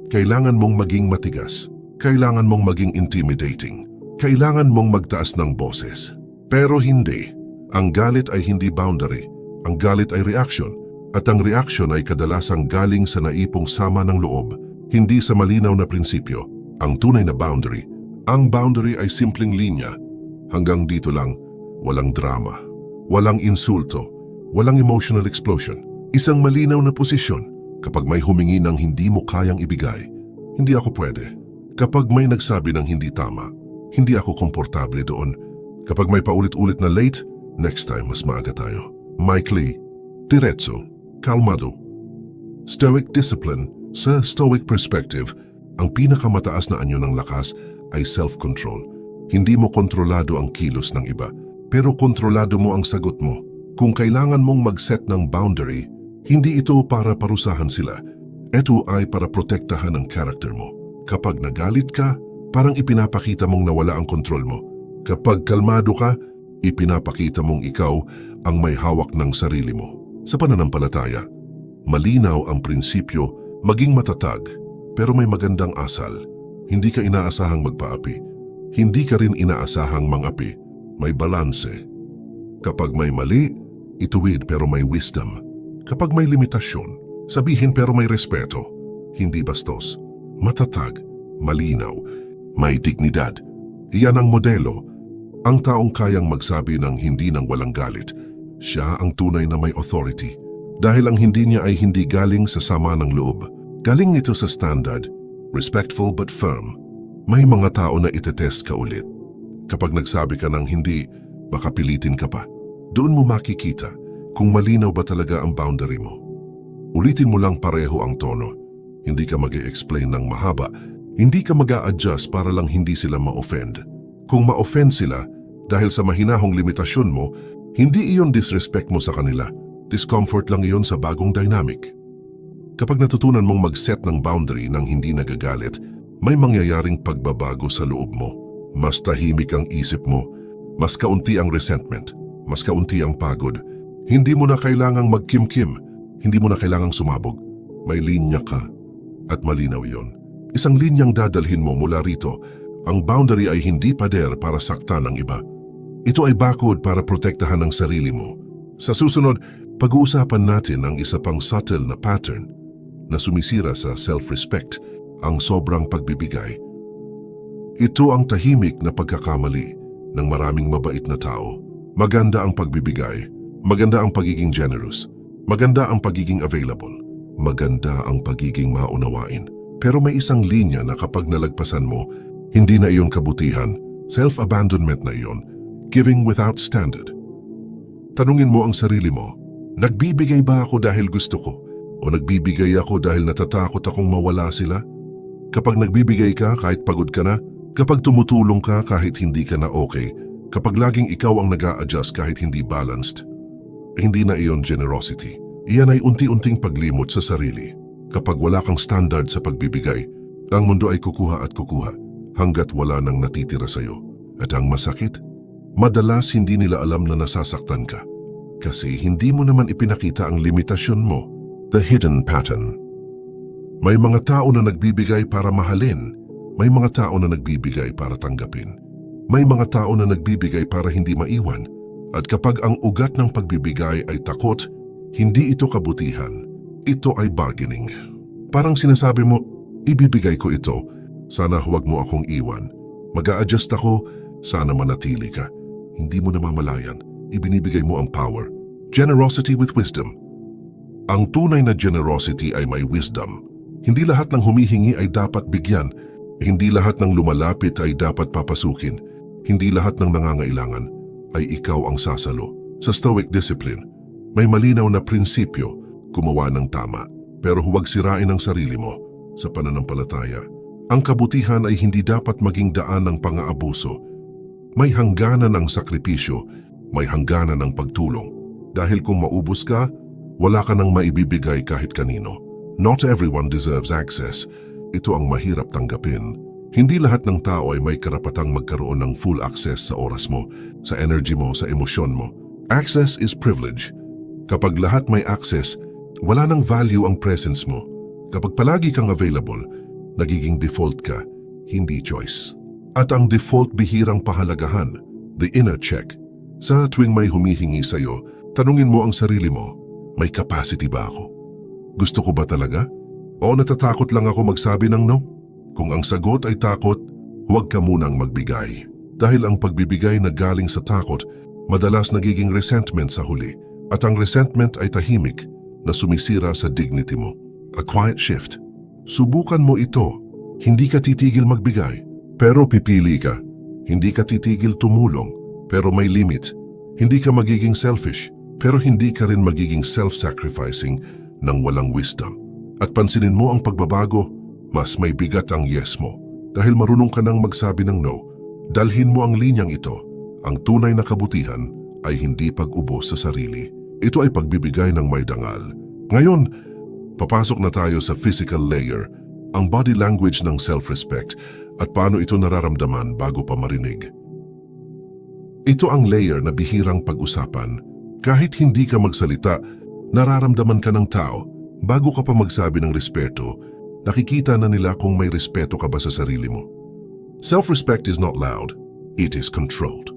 kailangan mong maging matigas. Kailangan mong maging intimidating. Kailangan mong magtaas ng boses. Pero hindi. Ang galit ay hindi boundary. Ang galit ay reaction. At ang reaction ay kadalasang galing sa naipong sama ng loob, hindi sa malinaw na prinsipyo. Ang tunay na boundary. Ang boundary ay simpleng linya. Hanggang dito lang, walang drama. Walang insulto. Walang emotional explosion. Isang malinaw na posisyon. Kapag may humingi ng hindi mo kayang ibigay, hindi ako pwede. Kapag may nagsabi ng hindi tama, hindi ako komportable doon. Kapag may paulit-ulit na late, next time mas maaga tayo. Maikli, diretso, kalmado. Stoic discipline. Sa stoic perspective, ang pinakamataas na anyo ng lakas ay self-control. Hindi mo kontrolado ang kilos ng iba, pero kontrolado mo ang sagot mo. Kung kailangan mong mag-set ng boundary, hindi ito para parusahan sila. Ito ay para protektahan ang character mo. Kapag nagalit ka, parang ipinapakita mong nawala ang kontrol mo. Kapag kalmado ka, ipinapakita mong ikaw ang may hawak ng sarili mo. Sa pananampalataya, malinaw ang prinsipyo, maging matatag, pero may magandang asal. Hindi ka inaasahang magpaapi. Hindi ka rin inaasahang mangapi. May balanse. Kapag may mali, ituwid pero may wisdom. Kapag may limitasyon, sabihin pero may respeto. Hindi bastos. Matatag, malinaw, may dignidad. Iyan ang modelo. Ang taong kayang magsabi ng hindi ng walang galit, siya ang tunay na may authority. Dahil ang hindi niya ay hindi galing sa sama ng loob. Galing ito sa standard, respectful but firm. May mga tao na itetest ka ulit. Kapag nagsabi ka ng hindi, baka pilitin ka pa. Doon mo makikita kung malinaw ba talaga ang boundary mo. Ulitin mo lang pareho ang tono. Hindi ka mag-e-explain ng mahaba. Hindi ka mag-a-adjust para lang hindi sila ma-offend. Kung ma-offend sila dahil sa mahinahong limitasyon mo, hindi iyon disrespect mo sa kanila. Discomfort lang iyon sa bagong dynamic. Kapag natutunan mong mag-set ng boundary nang hindi nagagalit, may mangyayaring pagbabago sa loob mo. Mas tahimik ang isip mo. Mas kaunti ang resentment. Mas kaunti ang pagod. Hindi mo na kailangang magkimkim. Hindi mo na kailangang sumabog. May linya ka. At malinaw yon. Isang linyang dadalhin mo mula rito. Ang boundary ay hindi pader para saktan ang iba. Ito ay bakod para protektahan ang sarili mo. Sa susunod, pag-uusapan natin ang isa pang subtle na pattern na sumisira sa self-respect, ang sobrang pagbibigay. Ito ang tahimik na pagkakamali ng maraming mabait na tao. Maganda ang pagbibigay. Maganda ang pagiging generous. Maganda ang pagiging available. Maganda ang pagiging maunawain. Pero may isang linya na kapag nalagpasan mo, hindi na iyon kabutihan. Self-abandonment na iyon. Giving without standard. Tanungin mo ang sarili mo, nagbibigay ba ako dahil gusto ko? O nagbibigay ako dahil natatakot akong mawala sila? Kapag nagbibigay ka kahit pagod ka na, kapag tumutulong ka kahit hindi ka na okay, kapag laging ikaw ang nag-a-adjust kahit hindi balanced, hindi na iyon generosity. Iyan ay unti-unting paglimot sa sarili. Kapag wala kang standard sa pagbibigay, ang mundo ay kukuha at kukuha hanggat wala nang natitira sa'yo. At ang masakit, madalas hindi nila alam na nasasaktan ka. Kasi hindi mo naman ipinakita ang limitasyon mo, the hidden pattern. May mga tao na nagbibigay para mahalin. May mga tao na nagbibigay para tanggapin. May mga tao na nagbibigay para hindi maiwan. At kapag ang ugat ng pagbibigay ay takot, hindi ito kabutihan. Ito ay bargaining. Parang sinasabi mo, ibibigay ko ito. Sana huwag mo akong iwan. Mag-a-adjust ako, sana manatili ka. Hindi mo namamalayan, ibinibigay mo ang power. Generosity with wisdom. Ang tunay na generosity ay may wisdom. Hindi lahat ng humihingi ay dapat bigyan. Hindi lahat ng lumalapit ay dapat papasukin. Hindi lahat ng nangangailangan ay ikaw ang sasalo. Sa Stoic discipline, may malinaw na prinsipyo, gumawa ng tama, pero huwag sirain ang sarili mo. Sa pananampalataya, ang kabutihan ay hindi dapat maging daan ng pang-aabuso. May hangganan ang sakripisyo, may hangganan ang pagtulong. Dahil kung maubos ka, wala ka nang maibibigay kahit kanino. Not everyone deserves access. Ito ang mahirap tanggapin. Hindi lahat ng tao ay may karapatang magkaroon ng full access sa oras mo, sa energy mo, sa emosyon mo. Access is privilege. Kapag lahat may access, wala nang value ang presence mo. Kapag palagi kang available, nagiging default ka, hindi choice. At ang default bihirang pahalagahan, the inner check. Sa tuwing may humihingi sa'yo, tanungin mo ang sarili mo, may capacity ba ako? Gusto ko ba talaga? O natatakot lang ako magsabi ng no? Kung ang sagot ay takot, huwag ka munang magbigay. Dahil ang pagbibigay na galing sa takot, madalas nagiging resentment sa huli. At ang resentment ay tahimik na sumisira sa dignity mo. A quiet shift. Subukan mo ito. Hindi ka titigil magbigay, pero pipili ka. Hindi ka titigil tumulong, pero may limit. Hindi ka magiging selfish, pero hindi ka rin magiging self-sacrificing ng walang wisdom. At pansinin mo ang pagbabago, mas may bigat ang yes mo. Dahil marunong ka nang magsabi ng no, dalhin mo ang linyang ito. Ang tunay na kabutihan ay hindi pag-ubos sa sarili. Ito ay pagbibigay ng may dangal. Ngayon, papasok na tayo sa physical layer, ang body language ng self-respect at paano ito nararamdaman bago pa marinig. Ito ang layer na bihirang pag-usapan. Kahit hindi ka magsalita, nararamdaman ka ng tao. Bago ka pa magsabi ng respeto, nakikita na nila kung may respeto ka ba sa sarili mo. Self-respect is not loud, it is controlled.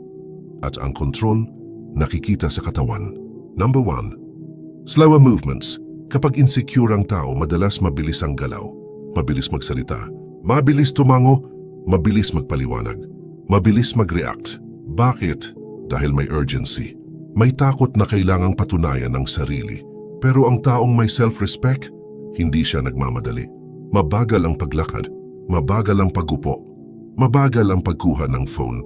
At ang control, nakikita sa katawan. Number 1. Slower movements. Kapag insecure ang tao, madalas mabilis ang galaw. Mabilis magsalita. Mabilis tumango. Mabilis magpaliwanag. Mabilis mag-react. Bakit? Dahil may urgency. May takot na kailangang patunayan ang sarili. Pero ang taong may self-respect, hindi siya nagmamadali. Mabagal ang paglakad. Mabagal ang pagupo. Mabagal ang pagkuha ng phone.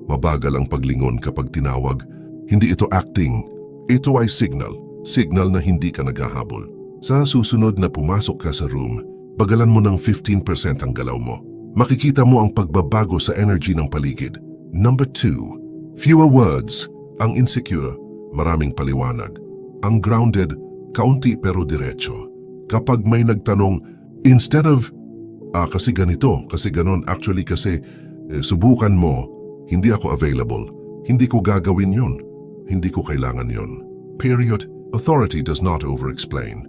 Mabagal ang paglingon kapag tinawag. Hindi ito acting. Ito ay signal. Signal na hindi ka naghahabol. Sa susunod na pumasok ka sa room, bagalan mo ng 15% ang galaw mo. Makikita mo ang pagbabago sa energy ng paligid. Number 2. Fewer words. Ang insecure, maraming paliwanag. Ang grounded, kaunti pero diretso. Kapag may nagtanong, instead of, kasi ganito, kasi ganon, actually kasi, subukan mo, hindi ako available, hindi ko gagawin yon, hindi ko kailangan yon. Period. Authority does not over-explain.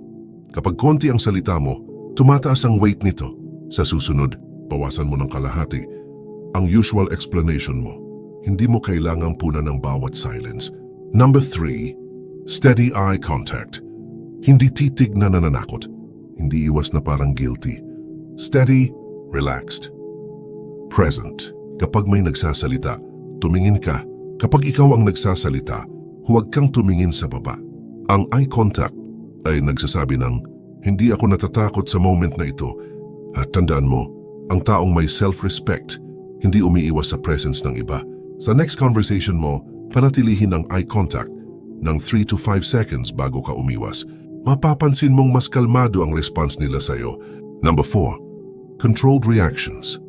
Kapag konti ang salita mo, tumataas ang weight nito. Sa susunod, bawasan mo ng kalahati. Ang usual explanation mo. Hindi mo kailangang punan ng bawat silence. Number 3. Steady eye contact. Hindi titig na nananakot. Hindi iwas na parang guilty. Steady, relaxed. Present. Kapag may nagsasalita, tumingin ka. Kapag ikaw ang nagsasalita, huwag kang tumingin sa baba. Ang eye contact ay nagsasabi ng, hindi ako natatakot sa moment na ito. At tandaan mo, ang taong may self-respect, hindi umiiwas sa presence ng iba. Sa next conversation mo, panatilihin ang eye contact ng 3 to 5 seconds bago ka umiwas. Mapapansin mong mas kalmado ang response nila sa'yo. Number 4. Controlled reactions.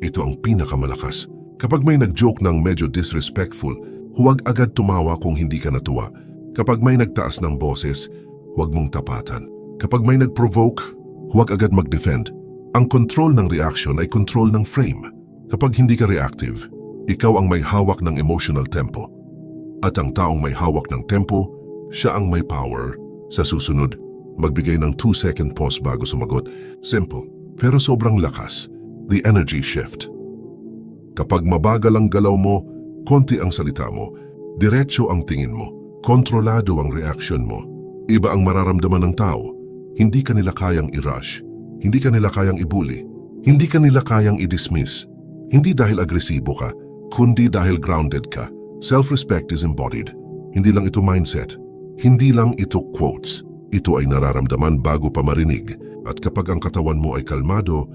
Ito ang pinakamalakas. Kapag may nag-joke ng medyo disrespectful, huwag agad tumawa kung hindi ka natuwa. Kapag may nagtaas ng boses, huwag mong tapatan. Kapag may nag-provoke, huwag agad mag-defend. Ang control ng reaction ay control ng frame. Kapag hindi ka reactive, ikaw ang may hawak ng emotional tempo. At ang taong may hawak ng tempo, siya ang may power. Sa susunod, magbigay ng 2-second pause bago sumagot. Simple, pero sobrang lakas. The energy shift. Kapag mabagal ang galaw mo, konti ang salita mo, diretso ang tingin mo, kontrolado ang reaction mo. Iba ang mararamdaman ng tao. Hindi ka nila kayang i-rush. Hindi ka nila kayang ibuli. Hindi ka nila kayang i-dismiss. Hindi dahil agresibo ka, kundi dahil grounded ka. Self-respect is embodied. Hindi lang ito mindset. Hindi lang ito quotes. Ito ay nararamdaman bago pa marinig. At kapag ang katawan mo ay kalmado,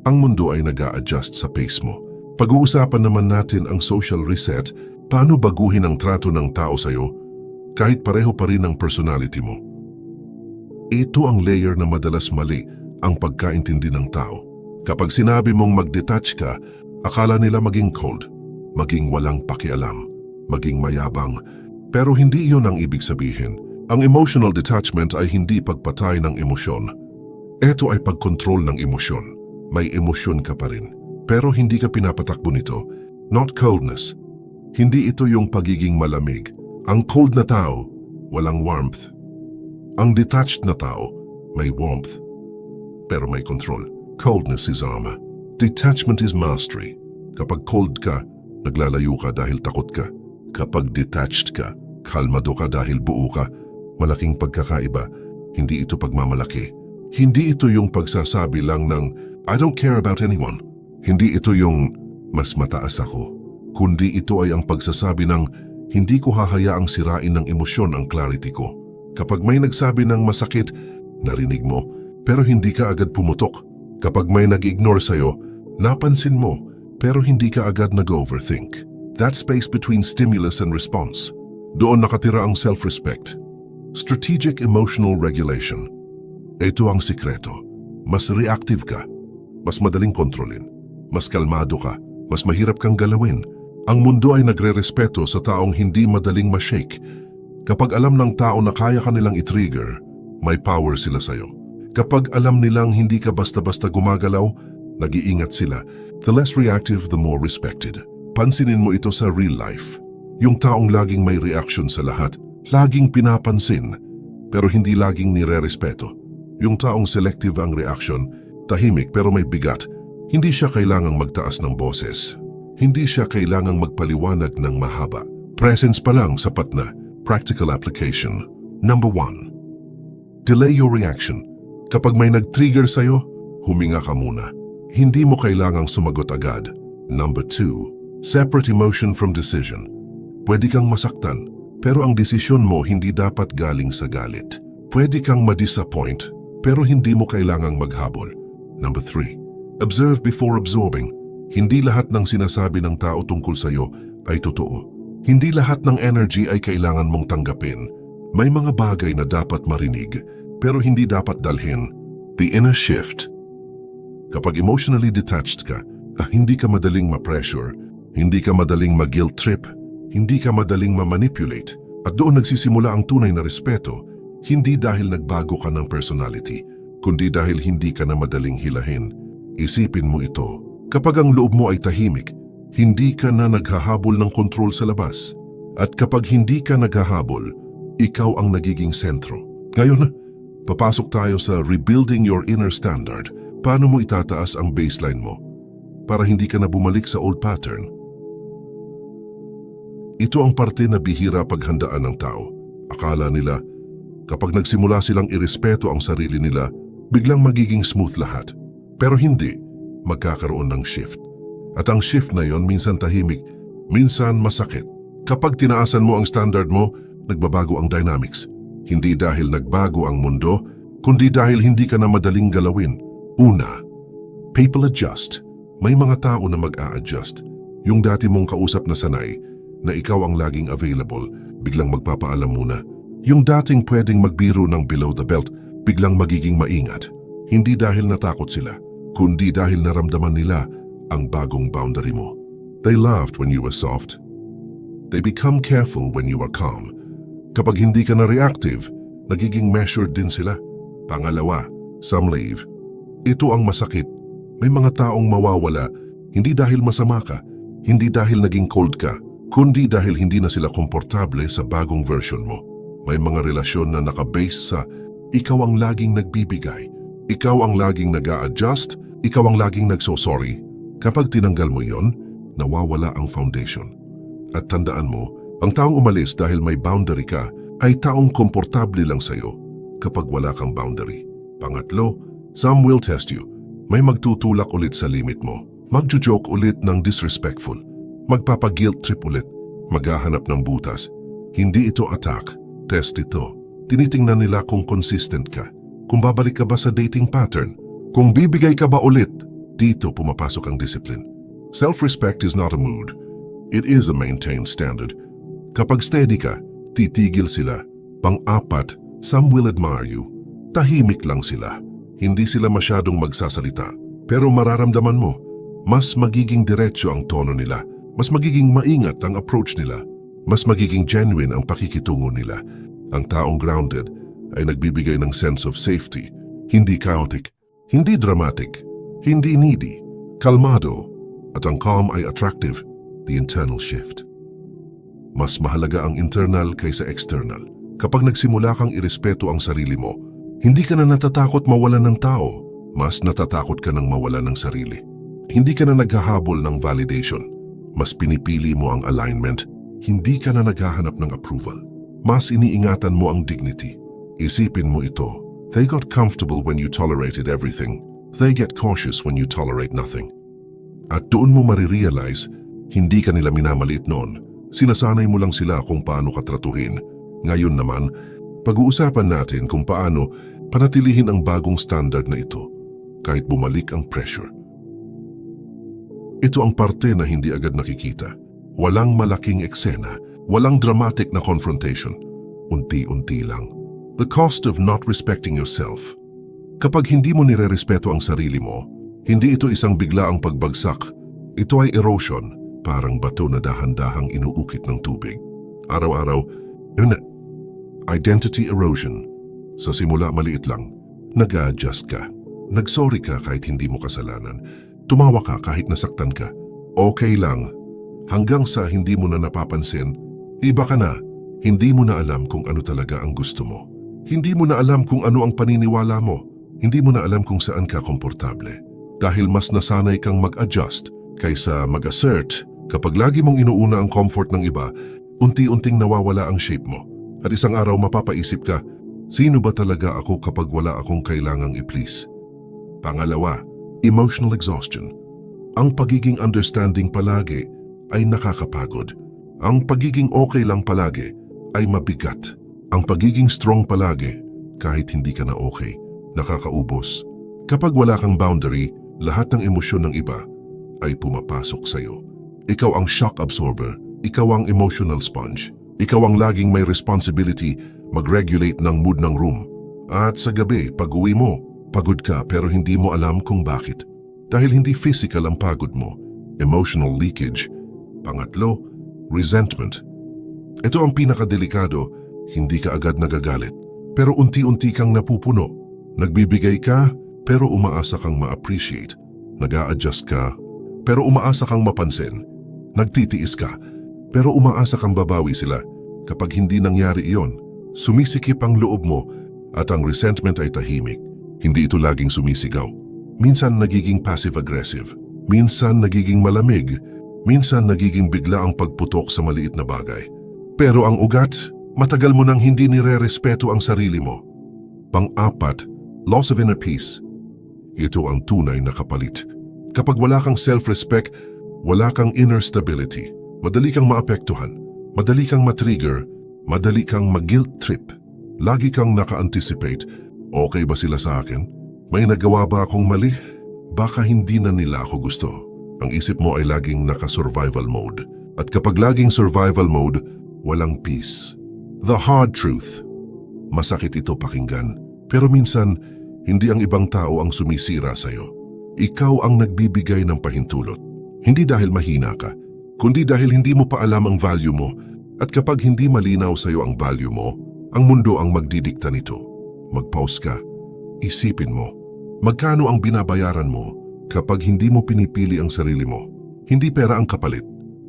ang mundo ay nag-a-adjust sa pace mo. Pag-uusapan naman natin ang social reset, paano baguhin ang trato ng tao sa'yo kahit pareho pa rin ang personality mo. Ito ang layer na madalas mali ang pagkaintindi ng tao. Kapag sinabi mong mag-detach ka, akala nila maging cold, maging walang pakialam, maging mayabang. Pero hindi iyon ang ibig sabihin. Ang emotional detachment ay hindi pagpatay ng emosyon. Ito ay pagkontrol ng emosyon. May emosyon ka pa rin, pero hindi ka pinapatakbo nito. Not coldness. Hindi ito yung pagiging malamig. Ang cold na tao, walang warmth. Ang detached na tao, may warmth, pero may control. Coldness is armor. Detachment is mastery. Kapag cold ka, naglalayo ka dahil takot ka. Kapag detached ka, kalmado ka dahil buo ka. Malaking pagkakaiba, hindi ito pagmamalaki. Hindi ito yung pagsasabi lang ng I don't care about anyone. Hindi ito yung mas mataas ako. Kundi ito ay ang pagsasabi ng hindi ko hahayaang sirain ng emosyon ang clarity ko. Kapag may nagsabi ng masakit, narinig mo, pero hindi ka agad pumutok. Kapag may nag-ignore sa'yo, napansin mo, pero hindi ka agad nag-overthink. That space between stimulus and response. Doon nakatira ang self-respect. Strategic emotional regulation. Ito ang sikreto. Mas reactive ka. Mas madaling kontrolin, mas kalmado ka, mas mahirap kang galawin. Ang mundo ay nagre-respeto sa taong hindi madaling ma-shake. Kapag alam ng tao na kaya ka nilang i-trigger, may power sila sa'yo. Kapag alam nilang hindi ka basta-basta gumagalaw, nag-iingat sila. The less reactive, the more respected. Pansinin mo ito sa real life. Yung taong laging may reaction sa lahat, laging pinapansin, pero hindi laging nire-respeto. Yung taong selective ang reaction, tahimik pero may bigat. Hindi siya kailangang magtaas ng boses. Hindi siya kailangang magpaliwanag ng mahaba. Presence pa lang sapat na. Practical application. Number 1. Delay your reaction. Kapag may nag-trigger sa'yo, huminga ka muna. Hindi mo kailangang sumagot agad. Number 2. Separate emotion from decision. Pwede kang masaktan, pero ang desisyon mo hindi dapat galing sa galit. Pwede kang ma-disappoint, pero hindi mo kailangang maghabol. Number 3. Observe before absorbing. Hindi lahat ng sinasabi ng tao tungkol sa iyo ay totoo. Hindi lahat ng energy ay kailangan mong tanggapin. May mga bagay na dapat marinig, pero hindi dapat dalhin. The inner shift. Kapag emotionally detached ka, hindi ka madaling ma-pressure, hindi ka madaling ma-guilt trip, hindi ka madaling ma-manipulate. At doon nagsisimula ang tunay na respeto, hindi dahil nagbago ka ng personality, kundi dahil hindi ka na madaling hilahin. Isipin mo ito, kapag ang loob mo ay tahimik, hindi ka na naghahabol ng kontrol sa labas. At kapag hindi ka naghahabol, ikaw ang nagiging sentro. Ngayon, papasok tayo sa rebuilding your inner standard. Paano mo itataas ang baseline mo para hindi ka na bumalik sa old pattern? Ito ang parte na bihira paghandaan ng tao. Akala nila, kapag nagsimula silang irespeto ang sarili nila, biglang magiging smooth lahat. Pero hindi, magkakaroon ng shift. At ang shift na yon minsan tahimik, minsan masakit. Kapag tinaasan mo ang standard mo, nagbabago ang dynamics. Hindi dahil nagbago ang mundo, kundi dahil hindi ka na madaling galawin. Una, people adjust. May mga tao na mag-a-adjust. Yung dati mong kausap na sanay, na ikaw ang laging available, biglang magpapaalam muna. Yung dating pwedeng magbiro ng below the belt, biglang magiging maingat. Hindi dahil natakot sila, kundi dahil naramdaman nila ang bagong boundary mo. They laughed when you were soft. They become careful when you are calm. Kapag hindi ka na reactive, nagiging measured din sila. Pangalawa, some leave. Ito ang masakit. May mga taong mawawala, hindi dahil masama ka, hindi dahil naging cold ka, kundi dahil hindi na sila komportable sa bagong version mo. May mga relasyon na nakabase sa ikaw ang laging nagbibigay, ikaw ang laging nag-a-adjust, ikaw ang laging nagsosorry. Kapag tinanggal mo yon, nawawala ang foundation. At tandaan mo, ang taong umalis dahil may boundary ka ay taong komportable lang sa'yo kapag wala kang boundary. Pangatlo, Some will test you. May magtutulak ulit sa limit mo. Magjo-joke ulit ng disrespectful. Magpapag-guilt trip ulit. Maghahanap ng butas. Hindi ito attack. Test ito. Tinitingnan nila kung consistent ka. Kung babalik ka ba sa dating pattern. Kung bibigay ka ba ulit. Dito pumapasok ang discipline. Self-respect is not a mood. It is a maintained standard. Kapag steady ka, titigil sila. Pang-apat, some will admire you. Tahimik lang sila. Hindi sila masyadong magsasalita. Pero mararamdaman mo, mas magiging diretsyo ang tono nila. Mas magiging maingat ang approach nila. Mas magiging genuine ang pakikitungo nila. Ang taong grounded ay nagbibigay ng sense of safety. Hindi chaotic, hindi dramatic, hindi needy, kalmado. At ang calm ay attractive, the internal shift. Mas mahalaga ang internal kaysa external. Kapag nagsimula kang irespeto ang sarili mo, hindi ka na natatakot mawalan ng tao, mas natatakot ka ng mawalan ng sarili. Hindi ka na naghahabol ng validation, mas pinipili mo ang alignment, hindi ka na naghahanap ng approval. Mas iniingatan mo ang dignity. Isipin mo ito, they got comfortable when you tolerated everything, they get cautious when you tolerate nothing. At doon mo marirealize, hindi ka nila minamaliit noon, sinasanay mo lang sila kung paano ka tratuhin. Ngayon naman, pag-uusapan natin kung paano panatilihin ang bagong standard na ito kahit bumalik ang pressure. Ito ang parte na hindi agad nakikita. Walang malaking eksena, walang dramatic na confrontation. Unti-unti lang. The cost of not respecting yourself. Kapag hindi mo nirerespeto ang sarili mo, hindi ito isang biglaang pagbagsak. Ito ay erosion, parang bato na dahan-dahang inuukit ng tubig. Araw-araw, identity erosion. Sa simula maliit lang, nag-a-adjust ka. Nag-sorry ka kahit hindi mo kasalanan. Tumawa ka kahit nasaktan ka. Okay lang. Hanggang sa hindi mo na napapansin, iba ka na. Hindi mo na alam kung ano talaga ang gusto mo. Hindi mo na alam kung ano ang paniniwala mo. Hindi mo na alam kung saan ka komportable. Dahil mas nasanay kang mag-adjust kaysa mag-assert. Kapag lagi mong inuuna ang comfort ng iba, unti-unting nawawala ang shape mo. At isang araw mapapaisip ka, sino ba talaga ako kapag wala akong kailangang i-please? Pangalawa, emotional exhaustion. Ang pagiging understanding palagi ay nakakapagod. Ang pagiging okay lang palagi ay mabigat. Ang pagiging strong palagi, kahit hindi ka na okay, nakakaubos. Kapag wala kang boundary, lahat ng emosyon ng iba ay pumapasok sa'yo. Ikaw ang shock absorber, ikaw ang emotional sponge. Ikaw ang laging may responsibility mag-regulate ng mood ng room. At sa gabi, pag-uwi mo, pagod ka pero hindi mo alam kung bakit. Dahil hindi physical ang pagod mo, emotional leakage. Pangatlo, resentment. Ito ang pinakadelikado, hindi ka agad nagagalit. Pero unti-unti kang napupuno. Nagbibigay ka, pero umaasa kang ma-appreciate. Nag-a-adjust ka, pero umaasa kang mapansin. Nagtitiis ka, pero umaasa kang babawi sila. Kapag hindi nangyari iyon, sumisikip ang loob mo at ang resentment ay tahimik. Hindi ito laging sumisigaw. Minsan nagiging passive-aggressive. Minsan nagiging malamig. Minsan nagiging bigla ang pagputok sa maliit na bagay. Pero ang ugat, matagal mo nang hindi nire-respeto ang sarili mo. Pang-apat, loss of inner peace. Ito ang tunay na kapalit. Kapag wala kang self-respect, wala kang inner stability. Madali kang maapektuhan, madali kang matrigger, madali kang mag-guilt trip. Lagi kang naka-anticipate, okay ba sila sa akin? May nagawa ba akong mali? Baka hindi na nila ako gusto. Ang isip mo ay laging naka-survival mode. At kapag laging survival mode, walang peace. The hard truth. Masakit ito pakinggan, pero minsan, hindi ang ibang tao ang sumisira sa'yo. Ikaw ang nagbibigay ng pahintulot. Hindi dahil mahina ka, kundi dahil hindi mo pa alam ang value mo. At kapag hindi malinaw sa'yo ang value mo, ang mundo ang magdidikta nito. Mag-pause ka. Isipin mo, magkano ang binabayaran mo kapag hindi mo pinipili ang sarili mo? Hindi pera ang kapalit,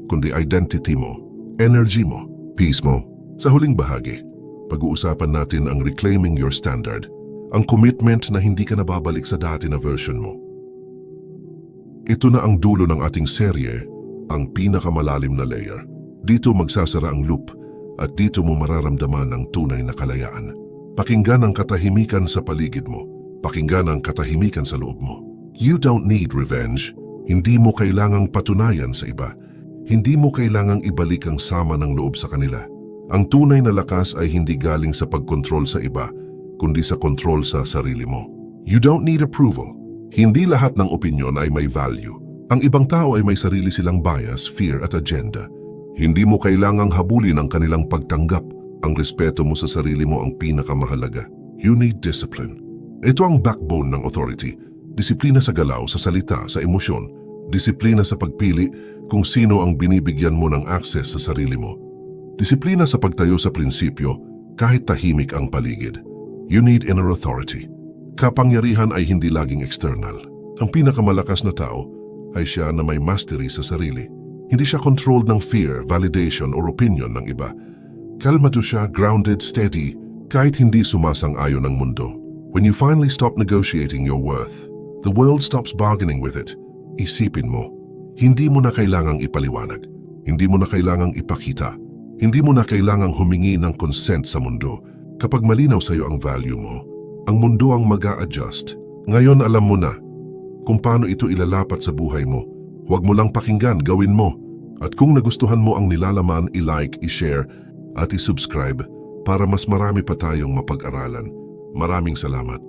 kundi identity mo, energy mo, peace mo. Sa huling bahagi, pag-uusapan natin ang reclaiming your standard, ang commitment na hindi ka nababalik sa dati na version mo. Ito na ang dulo ng ating serye, ang pinakamalalim na layer. Dito magsasara ang loop at dito mo mararamdaman ang tunay na kalayaan. Pakinggan ang katahimikan sa paligid mo. Pakinggan ang katahimikan sa loob mo. You don't need revenge. Hindi mo kailangang patunayan sa iba. Hindi mo kailangang ibalik ang sama ng loob sa kanila. Ang tunay na lakas ay hindi galing sa pagkontrol sa iba, kundi sa kontrol sa sarili mo. You don't need approval. Hindi lahat ng opinyon ay may value. Ang ibang tao ay may sarili silang bias, fear at agenda. Hindi mo kailangang habulin ang kanilang pagtanggap. Ang respeto mo sa sarili mo ang pinakamahalaga. You need discipline. Ito ang backbone ng authority. Disiplina sa galaw, sa salita, sa emosyon. Disiplina sa pagpili kung sino ang binibigyan mo ng access sa sarili mo. Disiplina sa pagtayo sa prinsipyo kahit tahimik ang paligid. You need inner authority. Kapangyarihan ay hindi laging external. Ang pinakamalakas na tao ay siya na may mastery sa sarili. Hindi siya controlled ng fear, validation, or opinion ng iba. Kalmado siya, grounded, steady, kahit hindi sumasang-ayon ang mundo. When you finally stop negotiating your worth, the world stops bargaining with it. Isipin mo, hindi mo na kailangang ipaliwanag. Hindi mo na kailangang ipakita. Hindi mo na kailangang humingi ng consent sa mundo. Kapag malinaw sa iyo ang value mo, ang mundo ang mag-a-adjust. Ngayon alam mo na kung paano ito ilalapat sa buhay mo. Huwag mo lang pakinggan, gawin mo. At kung nagustuhan mo ang nilalaman, i-like, i-share, at i-subscribe para mas marami pa tayong mapag-aralan. Maraming salamat.